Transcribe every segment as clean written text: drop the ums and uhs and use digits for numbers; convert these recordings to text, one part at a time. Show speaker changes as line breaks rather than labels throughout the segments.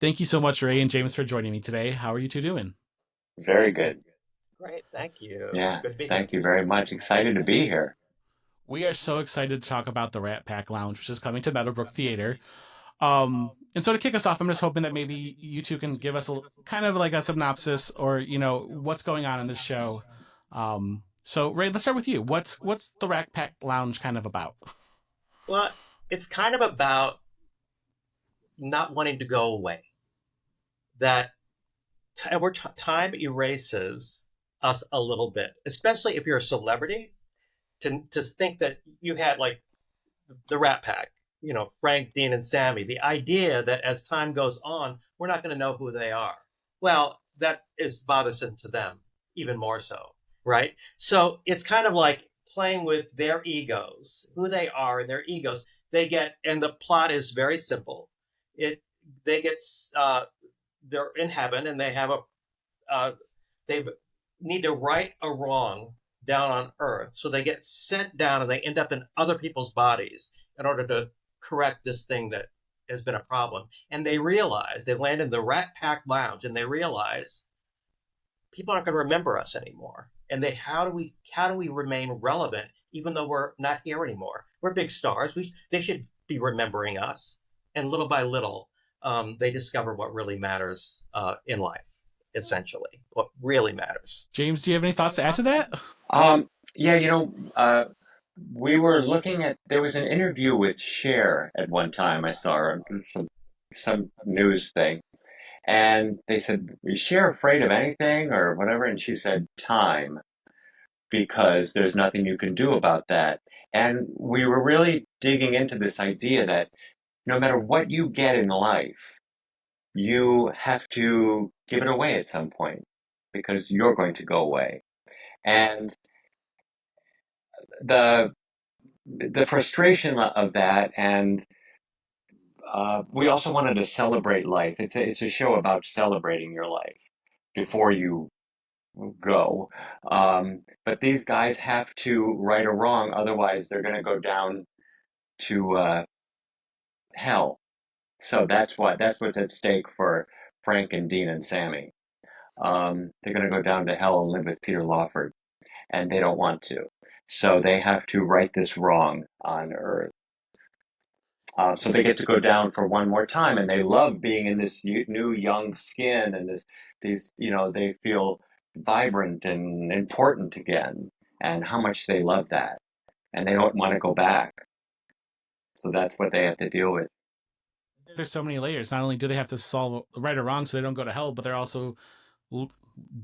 Thank you so much, Ray and James, for joining me today. How are you two doing?
Very good.
Great, thank you.
Yeah,
Good to be here.
thank you very much. Excited to be here.
We are so excited to talk about the Rat Pack Lounge, which is coming to Meadow Brook Theatre. And so to kick us off, I'm just hoping that maybe you two can give us kind of like a synopsis or, what's going on in this show. So Ray, let's start with you. What's the Rat Pack Lounge kind of about?
Well, it's kind of about not wanting to go away. That time erases us a little bit, especially if you're a celebrity. To think that you had like the Rat Pack, Frank, Dean, and Sammy. The idea that as time goes on, we're not going to know who they are. Well, that is bothersome to them, even more so, right? So it's kind of like playing with their egos, who they are and their egos. And the plot is very simple. It they get they're in heaven and they need to right a wrong down on earth. So they get sent down and they end up in other people's bodies in order to correct this thing that has been a problem. And they land in the Rat Pack Lounge and they realize people aren't going to remember us anymore. And how do we remain relevant even though we're not here anymore? We're big stars. They should be remembering us. And little by little, they discover what really matters in life. Essentially, what really matters.
James, do you have any thoughts to add to that?
Um, yeah, we were looking at, there was an interview with Cher at one time I saw her on some news thing. And they said, is Cher afraid of anything or whatever? And she said, time, because there's nothing you can do about that. And we were really digging into this idea that no matter what you get in life, you have to give it away at some point because you're going to go away. And the the frustration of that, and we also wanted to celebrate life. It's a show about celebrating your life before you go. But these guys have to right or wrong, otherwise they're going to go down to hell. So that's what's at stake for Frank and Dean and Sammy. They're going to go down to hell and live with Peter Lawford, and they don't want to. So they have to right this wrong on Earth. So they get to go down for one more time, and they love being in this new young skin, and they feel vibrant and important again, and how much they love that, and they don't want to go back. So that's what they have to deal with.
There's so many layers. Not only do they have to solve right or wrong so they don't go to hell, but they're also l-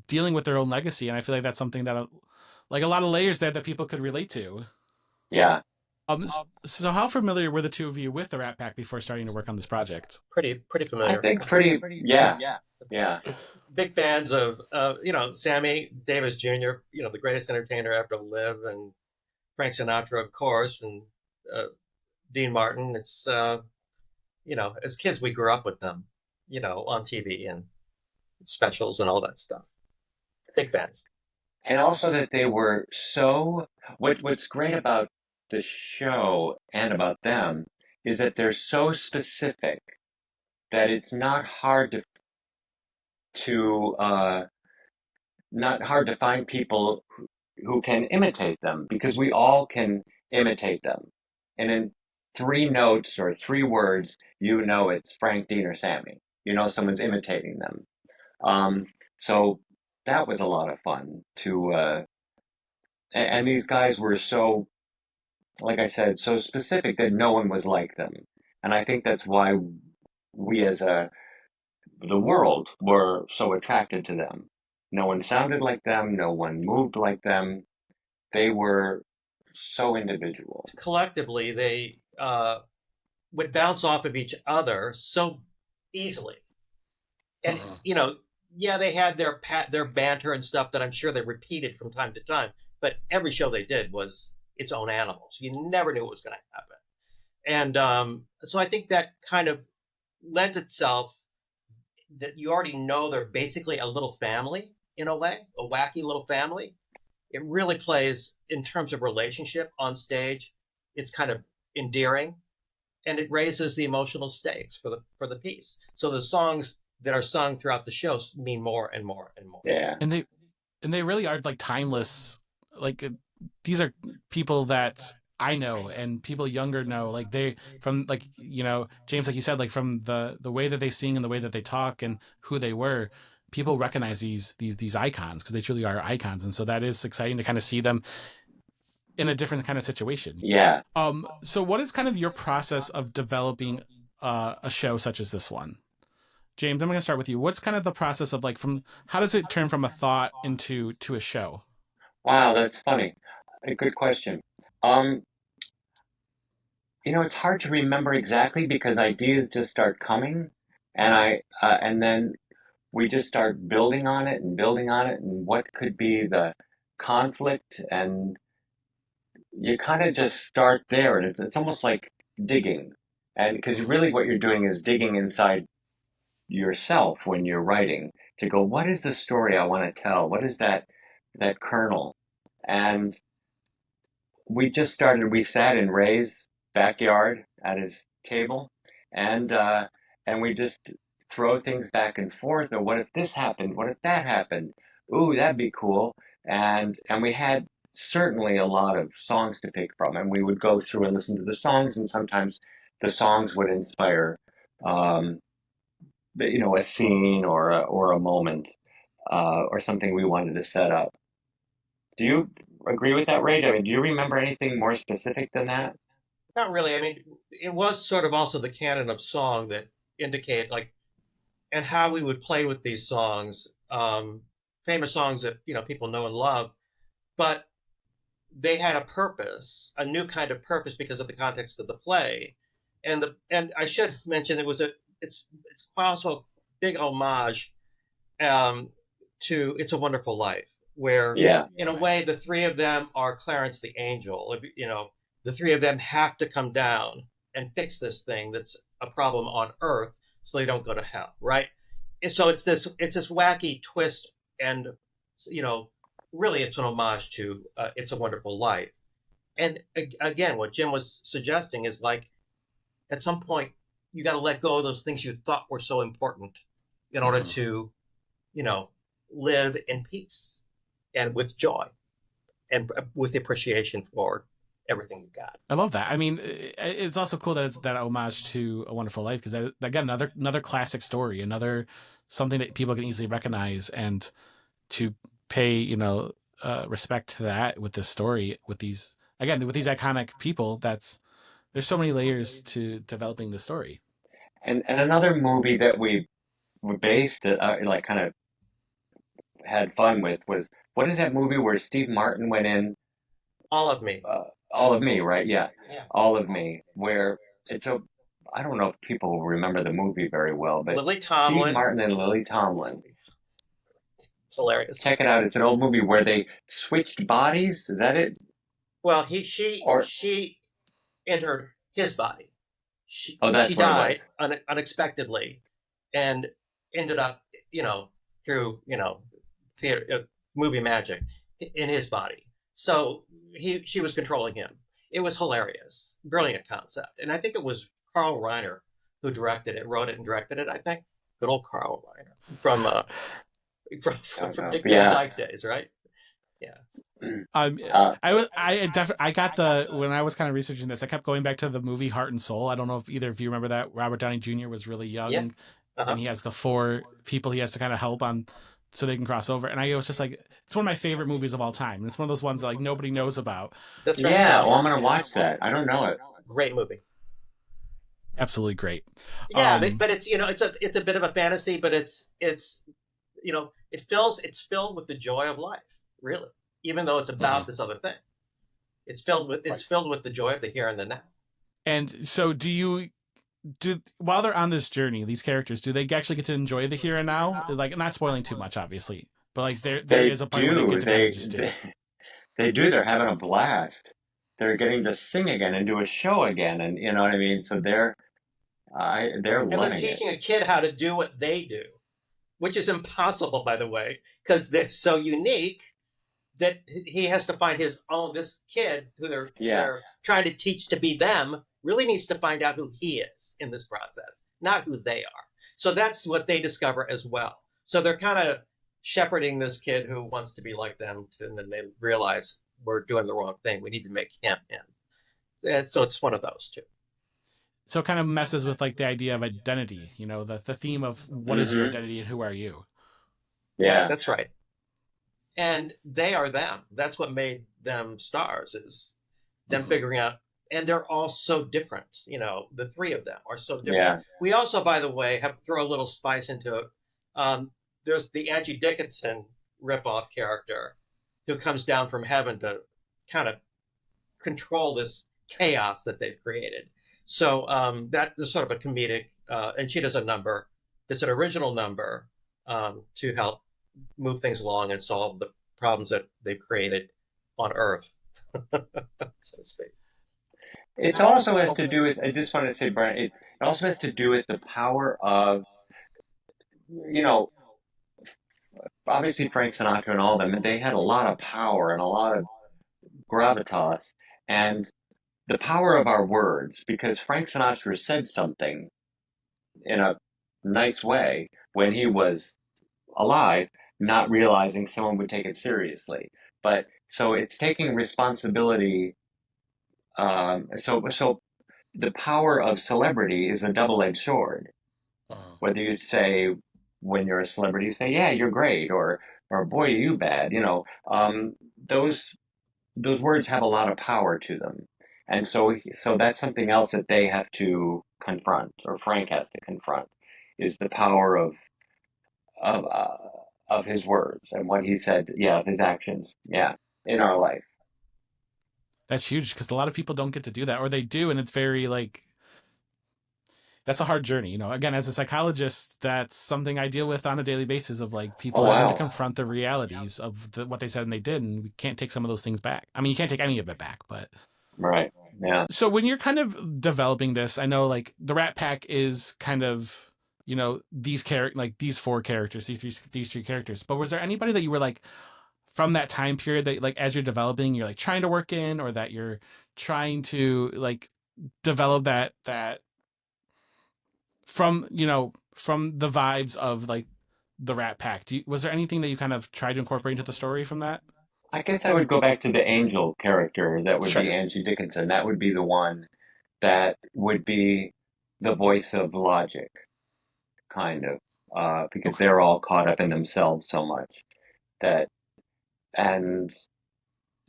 dealing with their own legacy. And I feel like that's something that, like a lot of layers that people could relate to.
Yeah,
So how familiar were the two of you with the Rat Pack before starting to work on this project?
Pretty
I
familiar.
think pretty. Yeah, yeah.
Big fans of Sammy Davis Jr., the greatest entertainer ever to live, and Frank Sinatra, of course, and uh, Dean Martin. It's as kids we grew up with them, on TV and specials and all that stuff. Big fans.
And also that they were so. What's great about the show and about them is that they're so specific that it's to not hard to find people who can imitate them because we all can imitate them. And in three notes or three words, it's Frank, Dean, or Sammy. You know someone's imitating them. So that was a lot of fun and these guys were so, like I said, so specific that no one was like them. And I think that's why we as the world were so attracted to them. No one sounded like them, no one moved like them. They were so individual.
Collectively, they would bounce off of each other so easily, and
Uh-huh.
yeah, they had their banter and stuff that I'm sure they repeated from time to time. But every show they did was its own animal, so you never knew what was going to happen. And so I think that kind of lends itself that you already know they're basically a little family in a way, a wacky little family. It really plays in terms of relationship on stage. It's kind of endearing, and it raises the emotional stakes for the piece. So the songs that are sung throughout the show mean more and more and more.
Yeah.
And they really are like timeless. Like these are people that I know and people younger know. Like they from like James, like you said, like from the way that they sing and the way that they talk and who they were, people recognize these icons because they truly are icons, and so that is exciting to kind of see them in a different kind of situation.
Yeah.
So what is kind of your process of developing a show such as this one? James, I'm going to start with you. What's kind of the process of like how does it turn from a thought into a show?
Wow, that's funny. A good question. Um, it's hard to remember exactly because ideas just start coming, and then we just start building on it and building on it, and what could be the conflict, and you kind of just start there, and it's almost like digging, and because really what you're doing is digging inside yourself when you're writing to go, what is the story I want to tell? What is that kernel? And we sat in Ray's backyard at his table, and we just throw things back and forth. Or what if this happened? What if that happened? Ooh, that'd be cool. And we had certainly a lot of songs to pick from, and we would go through and listen to the songs, and sometimes the songs would inspire, um, a scene or a moment, or something we wanted to set up. Do you agree with that, Ray? I mean, do you remember anything more specific than that?
Not really. I mean, it was sort of also the canon of song that indicate like, and how we would play with these songs, famous songs that people know and love, but they had a purpose, a new kind of purpose because of the context of the play, and I should mention it's also a big homage to It's a Wonderful Life, where
Yeah.
in a way the three of them are Clarence the Angel. The three of them have to come down and fix this thing that's a problem on Earth, so they don't go to hell, right? And so it's this wacky twist, and really it's an homage to It's a Wonderful Life. And again, what Jim was suggesting is like, at some point you got to let go of those things you thought were so important in order to, live in peace and with joy and with appreciation for everything you got.
I love that. I mean, it's also cool that it's that homage to A Wonderful Life because again, another classic story, another something that people can easily recognize, and to pay respect to that with this story, with these iconic people. There's so many layers to developing the story.
And another movie that we based it, like kind of had fun with, was, what is that movie where Steve Martin went in?
All of Me.
All of Me, right? Yeah.
Yeah.
All of Me, where I don't know if people will remember the movie very well, but
Lily Tomlin.
Steve Martin and Lily Tomlin.
It's hilarious.
Check it out. It's an old movie where they switched bodies. Is that it?
Well, she entered his body. She
That's what it
died unexpectedly, and ended up, through theater, movie magic, in his body. So she was controlling him. It was hilarious, brilliant concept, and I think it was Carl Reiner who wrote it and directed it. I think good old Carl Reiner from Dick Van Dyke days, right? Yeah.
I got when I was kind of researching this, I kept going back to the movie Heart and Soul. I don't know if either of you remember that. Robert Downey Jr. was really young, and he has the 4 people he has to kind of help on so they can cross over. And I was just like, it's one of my favorite movies of all time. And it's one of those ones that like nobody knows about.
That's right.
Yeah, well, I'm gonna watch that. I don't know it.
Great movie.
Absolutely great.
Yeah, but it's it's a bit of a fantasy, but it's filled with the joy of life, really. Even though it's about this other thing, it's filled with the joy of the here and the now.
And so, while they're on this journey, these characters, do they actually get to enjoy the here and now? Like, not spoiling too much, obviously, but like there is a point where they get to kind of just do it.
They do. They're having a blast. They're getting to sing again and do a show again, and you know what I mean. So they're
and
loving
they're teaching a kid how to do what they do, which is impossible, by the way, because they're so unique that he has to find his own. This kid who they're trying to teach to be them really needs to find out who he is in this process, not who they are. So that's what they discover as well. So they're kind of shepherding this kid who wants to be like them, and then they realize we're doing the wrong thing. We need to make him in. And so it's one of those two.
So it kind of messes with like the idea of identity, you know, the theme of what is your identity and who are you?
Yeah.
That's right. And they are them. That's what made them stars, is them figuring out. And they're all so different. You know, the three of them are so different.
Yeah.
We also, by the way, have throw a little spice into it. There's the Angie Dickinson ripoff character who comes down from heaven to kind of control this chaos that they've created. So that is sort of a comedic, and she does a number. It's an original number to help move things along and solve the problems that they've created on Earth, so to speak.
It also has to do with, I just wanted to say, Brian, it also has to do with the power of, you know, obviously Frank Sinatra and all of them, they had a lot of power and a lot of gravitas and the power of our words, because Frank Sinatra said something in a nice way when he was alive, not realizing someone would take it seriously. But so it's taking responsibility. So the power of celebrity is a double-edged sword. Whether you say when you're a celebrity, you say, "Yeah, you're great," or "Boy, are you bad." You know, those words have a lot of power to them, and so that's something else that they have to confront, or Frank has to confront, is the power of uh, of his words and what he said. Yeah, of his actions. Yeah, in our life.
That's huge because a lot of people don't get to do that, or they do, and it's very like, that's a hard journey. You know, again, as a psychologist, that's something I deal with on a daily basis of like people
Oh
having to
wow.
confront the realities of what they said and they did, and we can't take some of those things back. I mean, you can't take any of it back, but
Right. Yeah.
so when you're kind of developing this, I know like the Rat Pack is kind of, you know, these four characters, these three characters. But was there anybody that you were like from that time period that like as you're developing, you're like trying to work in, or that you're trying to like develop that from, you know, from the vibes of like the Rat Pack? Was there anything that you kind of tried to incorporate into the story from that?
I guess I would go back to the angel character. That would be
Sure.
Angie Dickinson. That would be the one that would be the voice of logic, kind of, because
Okay.
they're all caught up in themselves so much that, and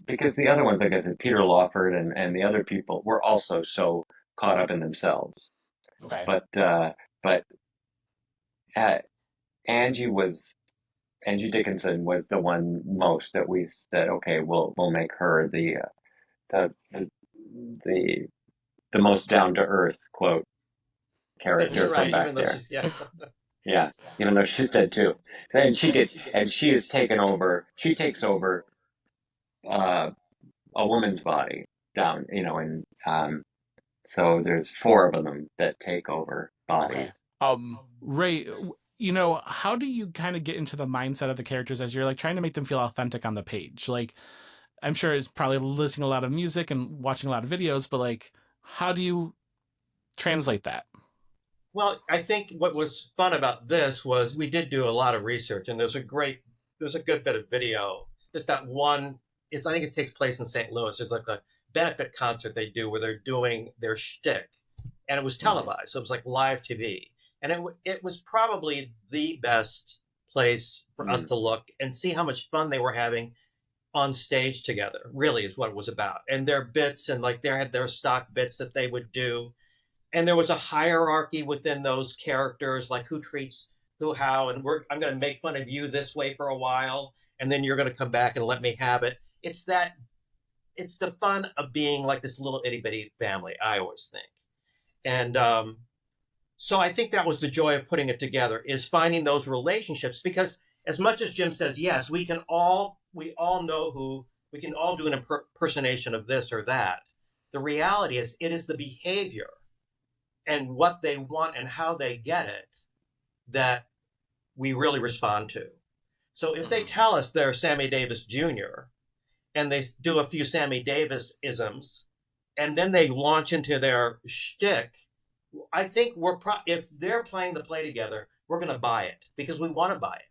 because the other ones, like I said, Peter Lawford and the other people were also so caught up in themselves.
Okay.
But uh, Angie was Angie Dickinson was the one most that we said, okay, we'll make her the the the, the most down to earth quote
That's
character from
right.
back
Even though
there.
she's, yeah.
Yeah, even though she's dead too, and she has taken over. She takes over uh, a woman's body down, and so there's four of them that take over bodies.
Okay. Ray, you know, how do you kind of get into the mindset of the characters as you're like trying to make them feel authentic on the page? Like, I'm sure it's probably listening to a lot of music and watching a lot of videos, but like, how do you translate that?
Well, I think what was fun about this was we did do a lot of research, and there's a good bit of video. There's that one. I think it takes place in St. Louis. There's like a benefit concert they do where they're doing their shtick, and it was televised, so it was like live TV, and it was probably the best place for us
Mm.
to look and see how much fun they were having on stage together. Really, is what it was about, and their bits, and like they had their stock bits that they would do, and there was a hierarchy within those characters, like who treats who how, and I'm going to make fun of you this way for a while, and then you're going to come back and let me have it. It's the fun of being like this little itty bitty family, I always think. And so I think that was the joy of putting it together, is finding those relationships, because as much as Jim says, yes, we all know who, we can all do an impersonation of this or that. The reality is it is the behavior and what they want and how they get it that we really respond to. So if they tell us they're Sammy Davis Jr. and they do a few Sammy Davis isms, and then they launch into their shtick. I think if they're playing the play together, we're going to buy it because we want to buy it.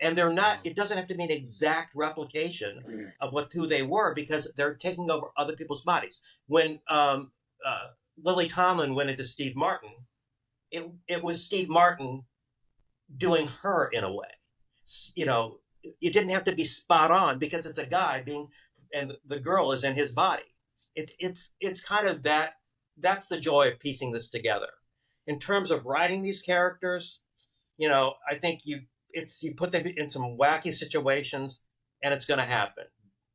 And they're not. It doesn't have to be an exact replication of who they were because they're taking over other people's bodies. When Lily Tomlin went into Steve Martin, it was Steve Martin doing her in a way. You know, it didn't have to be spot on because it's a guy and the girl is in his body. It's kind of that. That's the joy of piecing this together. In terms of writing these characters, you know, I think you put them in some wacky situations, and it's going to happen.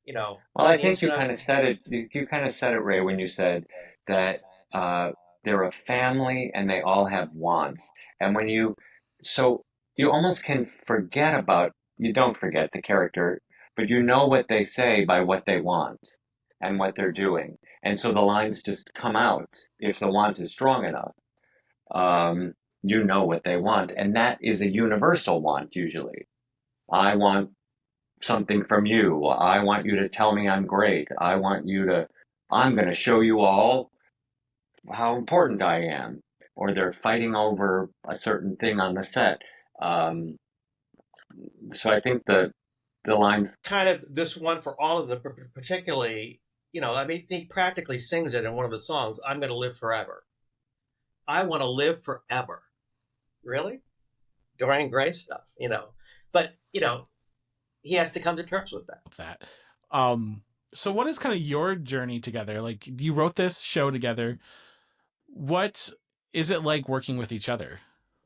You know.
Well, I think you kind of said it. You kind of said it, Ray, when you said that they're a family and they all have wants. And so you almost can forget about. You don't forget the character, but you know what they say by what they want and what they're doing. And so the lines just come out if the want is strong enough. You know what they want, and that is a universal want usually. I want something from you. I want you to tell me I'm great. I'm going to show you all how important I am. Or they're fighting over a certain thing on the set. So I think the lines.
Kind of this one for all of them, particularly, you know, I mean, he practically sings it in one of the songs, I'm going to live forever. I want to live forever. Really? Dorian Gray stuff, you know. But, you know, he has to come to terms with that.
So what is kind of your journey together? Like, you wrote this show together. What is it like working with each other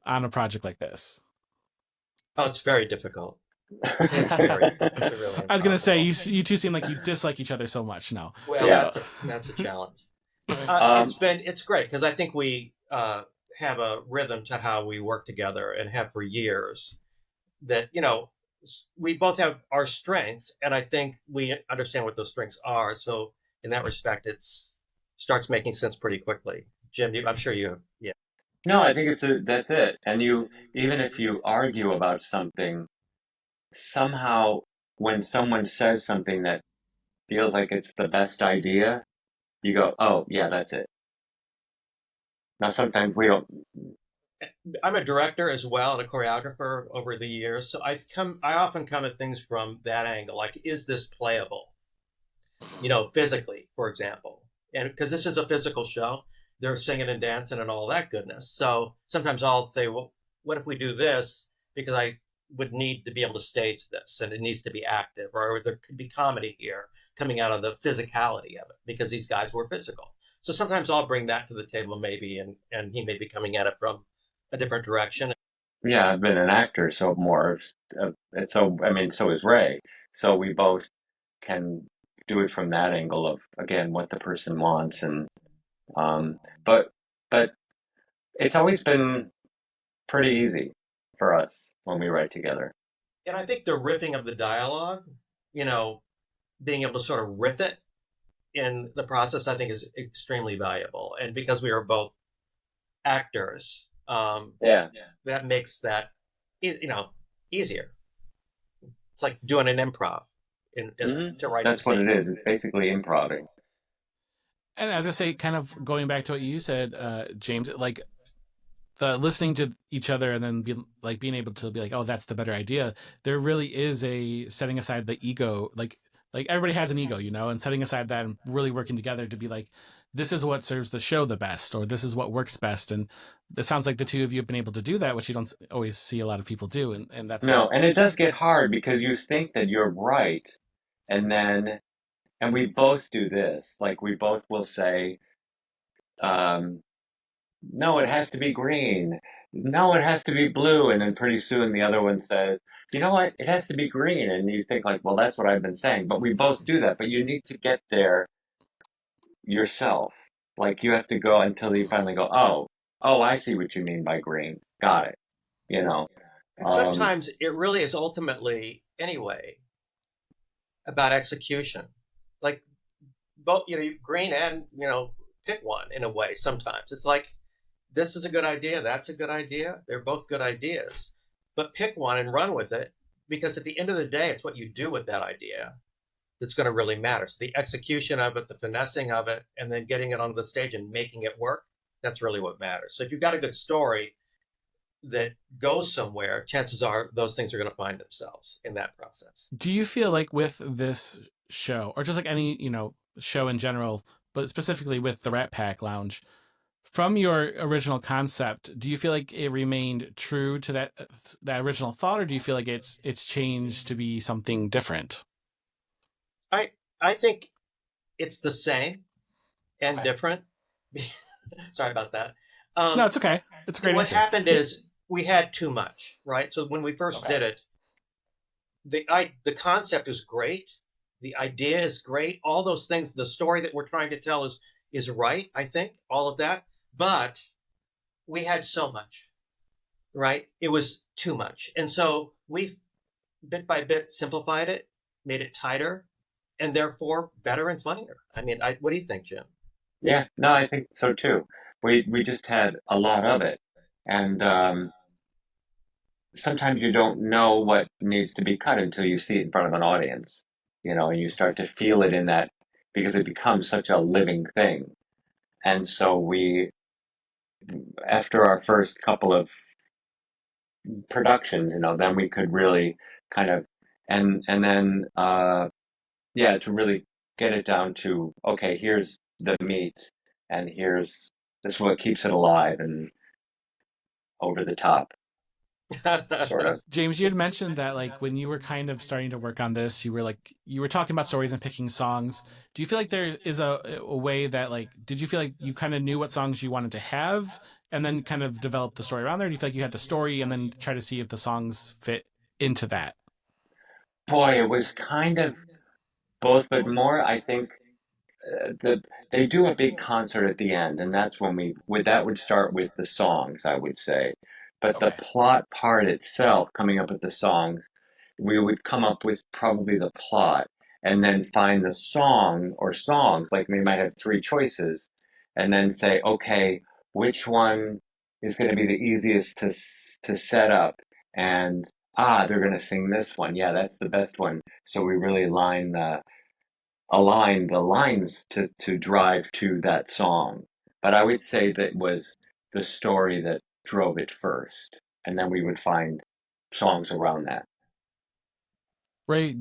on a project like this?
Oh, it's very difficult. It's really
I was going to say, you two seem like you dislike each other so much now.
Well, yeah. That's a challenge. It's great because I think we have a rhythm to how we work together and have for years that, you know, we both have our strengths, and I think we understand what those strengths are. So in that respect, it starts making sense pretty quickly. Jim, I'm sure you have, yeah.
No, I think that's it. And even if you argue about something, somehow when someone says something that feels like it's the best idea, you go, oh, yeah, that's it. Now, sometimes we don't.
I'm a director as well and a choreographer over the years, so I often come at things from that angle. Like, is this playable? You know, physically, for example, and because this is a physical show, they're singing and dancing and all that goodness. So sometimes I'll say, well, what if we do this? Because I would need to be able to stage this, and it needs to be active, or there could be comedy here coming out of the physicality of it because these guys were physical. So sometimes I'll bring that to the table, maybe, and he may be coming at it from a different direction.
Yeah, I've been an actor, so so is Ray. So we both can do it from that angle of, again, what the person wants, and but it's always been pretty easy for us when we write together.
And I think the riffing of the dialogue, you know, being able to sort of riff it in the process, I think is extremely valuable. And because we are both actors, that makes that, you know, easier. It's like doing an improv to write.
That's what it is. It's basically improvising.
And as I say, kind of going back to what you said, James, like the listening to each other and then being able to be like, oh, that's the better idea. There really is a setting aside the ego, like everybody has an ego, you know, and setting aside that and really working together to be like, this is what serves the show the best, or this is what works best. And it sounds like the two of you have been able to do that, which you don't always see a lot of people do. And that's
and it does get hard because you think that you're right. And we both do this. Like, we both will say, no, it has to be green. No, it has to be blue. And then pretty soon the other one says, you know what? It has to be green. And you think like, well, that's what I've been saying. But we both do that. But you need to get there yourself. Like, you have to go until you finally go, oh, I see what you mean by green. Got it. You know.
And sometimes it really is ultimately, anyway, about execution. Like, both, you know, green and, you know, pick one in a way. Sometimes it's like, this is a good idea, that's a good idea, they're both good ideas, but pick one and run with it, because at the end of the day, it's what you do with that idea that's going to really matter. So the execution of it, the finessing of it, and then getting it onto the stage and making it work, that's really what matters. So if you've got a good story that goes somewhere, chances are those things are going to find themselves in that process.
Do you feel like with this show, or just like any, show in general, but specifically with the Rat Pack Lounge, from your original concept, do you feel like it remained true to that original thought, or do you feel like it's changed to be something different?
I think it's the same and
Okay.
different. Sorry about that.
No, it's okay. It's a great
What
answer.
happened is we had too much, right? So when we first
Okay.
did it, the concept is great, the idea is great, all those things, the story that we're trying to tell is right, I think, all of that. But we had so much, right? It was too much. And so we've bit by bit simplified it, made it tighter, and therefore better and funnier. I mean, what do you think, Jim?
Yeah, no, I think so too. We just had a lot of it, and sometimes you don't know what needs to be cut until you see it in front of an audience, and you start to feel it in that because it becomes such a living thing. And so after our first couple of productions, then we could really kind of, and then, yeah, to really get it down to, okay, here's the meat, and this is what keeps it alive and over the top, sort of.
James, you had mentioned that like when you were kind of starting to work on this, you were talking about stories and picking songs. Do you feel like there is a way that like did you feel like you kind of knew what songs you wanted to have and then kind of develop the story around there? Do you feel like you had the story and then try to see if the songs fit into that?
Boy, it was kind of both, but more, I think, they do a big concert at the end, and that's when that would start with the songs, I would say. But the
Okay.
plot part itself, coming up with the songs, we would come up with probably the plot and then find the song or songs, like we might have three choices, and then say, okay, which one is going to be the easiest to set up? And they're going to sing this one. Yeah, that's the best one. So we really align the lines to drive to that song. But I would say that was the story that drove it first, and then we would find songs around that.
Ray,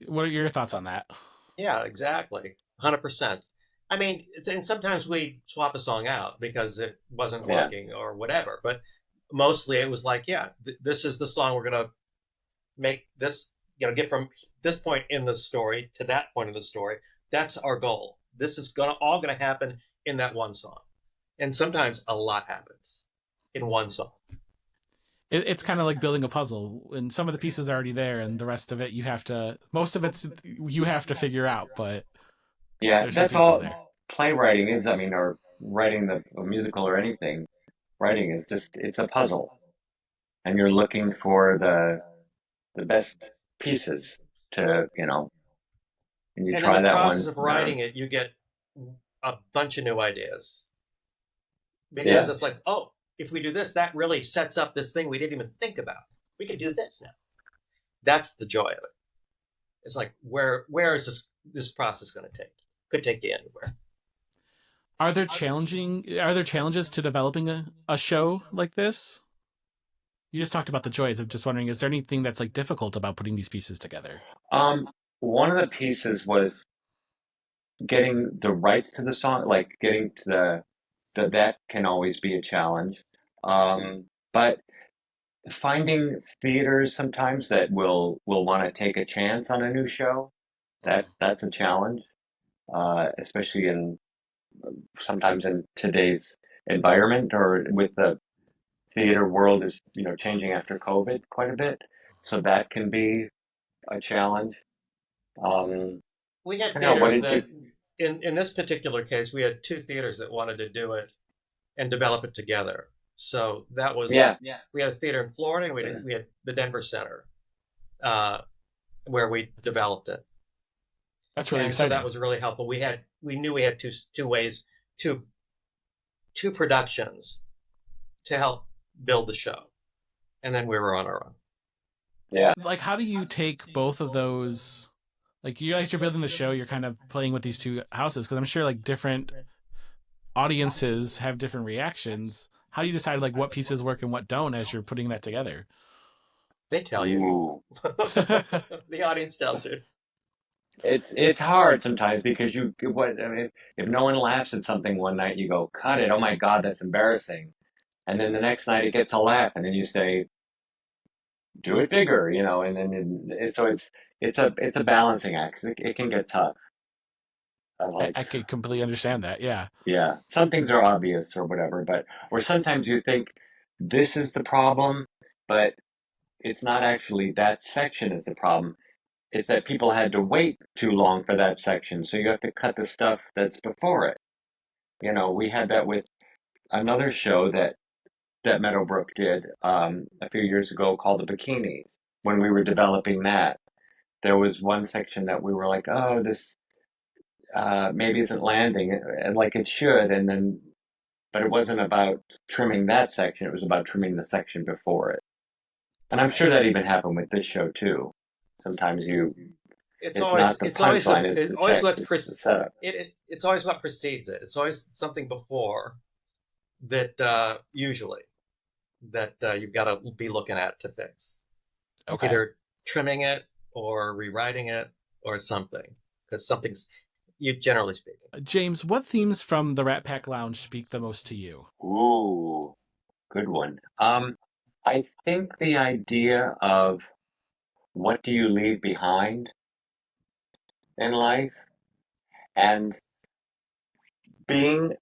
what are your thoughts on that?
Yeah, exactly. 100%. I mean, and sometimes we swap a song out because it wasn't
Yeah,
working or whatever. But mostly it was like, yeah, this is the song we're going to make this, get from this point in the story to that point in the story. That's our goal. This is all going to happen in that one song. And sometimes a lot happens in one song.
It's kind of like building a puzzle, and some of the pieces are already there, and the rest of it most of it's you have to figure out, but
yeah,
there's some
that's
pieces there.
all playwriting is. I mean, or writing a musical or anything. Writing is just it's a puzzle, and you're looking for the best pieces to, and you
And in
try
the
that
process
one.
of writing it, you get a bunch of new ideas because
Yeah,
it's like, oh, if we do this, that really sets up this thing we didn't even think about. We could do this now. That's the joy of it. It's like, where is this process going to take? Could take you anywhere.
Are there challenges to developing a show like this? You just talked about the joys. I'm just wondering, is there anything that's like difficult about putting these pieces together?
um, one of the pieces was getting the rights to the song, like getting to that can always be a challenge. But finding theaters sometimes that will want to take a chance on a new show, that's a challenge, especially in sometimes in today's environment or with the theater world is, changing after COVID quite a bit. So that can be a challenge. Um,
We had
I know, what
theaters
did you?
that, in this particular case, we had two theaters that wanted to do it and develop it together. So that was,
Yeah,
we had a theater in Florida and we had the Denver Center uh, where we developed it.
That's really
And so that
exciting.
was really helpful. We knew we had two ways, two productions to help build the show, and then we were on our own.
yeah.
Like, how do you take both of those Like you guys are building the show, you're kind of playing with these two houses because I'm sure like different audiences have different reactions. How do you decide like what pieces work and what don't as you're putting that together?
They tell you.
Ooh.
The audience tells you.
It's hard sometimes because I mean, if no one laughs at something one night, you go, cut it. Oh my God, that's embarrassing. And then the next night it gets a laugh, and then you say, do it bigger, and then so it's a balancing act. It can get tough. Like,
I could completely understand that. Yeah.
yeah, some things are obvious or whatever, or sometimes you think this is the problem, but it's not actually that section is the problem. It's that people had to wait too long for that section, so you have to cut the stuff that's before it. We had that with another show that Meadowbrook did a few years ago called The Bikini. When we were developing that, there was one section that we were like, oh, this maybe isn't landing and like it should, but it wasn't about trimming that section. It was about trimming the section before it. And I'm sure that even happened with this show too. Sometimes
It's
it's
always
not the
it's always
punchline, it's
it's
the
always
check,
what
it's the setup.
it's always what precedes it. It's always something before that usually that you've got to be looking at to fix.
Okay.
Either trimming it or rewriting it or something, because something's you generally speaking.
James, what themes from the Rat Pack Lounge speak the most to you?
Ooh, good one. I think the idea of what do you leave behind in life and being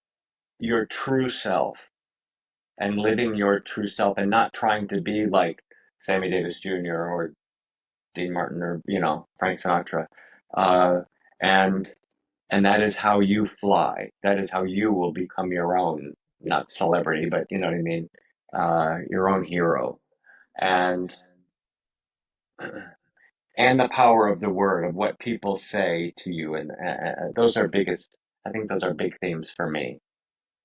your true self and living your true self and not trying to be like Sammy Davis Jr. or Dean Martin or Frank Sinatra, uh, and and that is how you fly. That is how you will become your own, not celebrity, but you know what I mean, your own hero, and and the power of the word of what people say to you, and those are biggest. I think those are big themes for me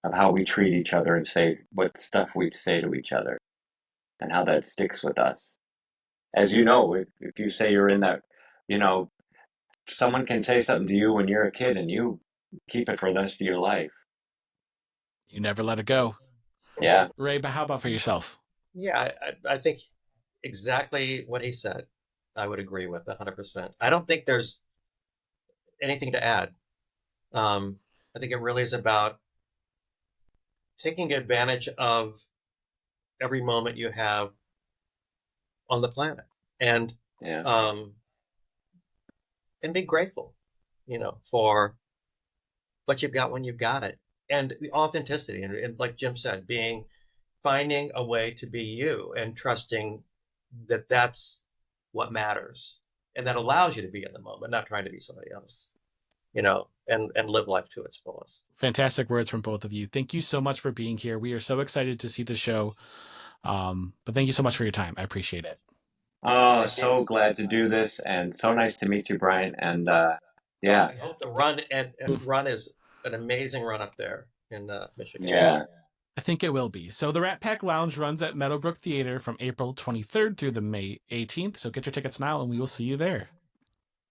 of how we treat each other and say what stuff we say to each other and how that sticks with us. As you know, if you say you're in that, you know, someone can say something to you when you're a kid and you keep it for the rest of your life.
You never let it go.
Yeah.
Ray, but how about for yourself?
Yeah, I think exactly what he said. I would agree with 100%. I don't think there's anything to add. I think it really is about taking advantage of every moment you have on the planet, and
Yeah.
um, and be grateful, for what you've got when you've got it, and the authenticity, and like Jim said, finding a way to be you and trusting that that's what matters, and that allows you to be in the moment, not trying to be somebody else, and live life to its fullest.
Fantastic words from both of you. Thank you so much for being here. We are so excited to see the show. But thank you so much for your time. I appreciate it.
Oh, so glad to do this, and so nice to meet you, Brian. And yeah,
I hope the run is an amazing run up there in Michigan.
yeah.
I think it will be. So the Rat Pack Lounge runs at Meadow Brook Theatre from April 23rd through the May 18th. So get your tickets now and we will see you there.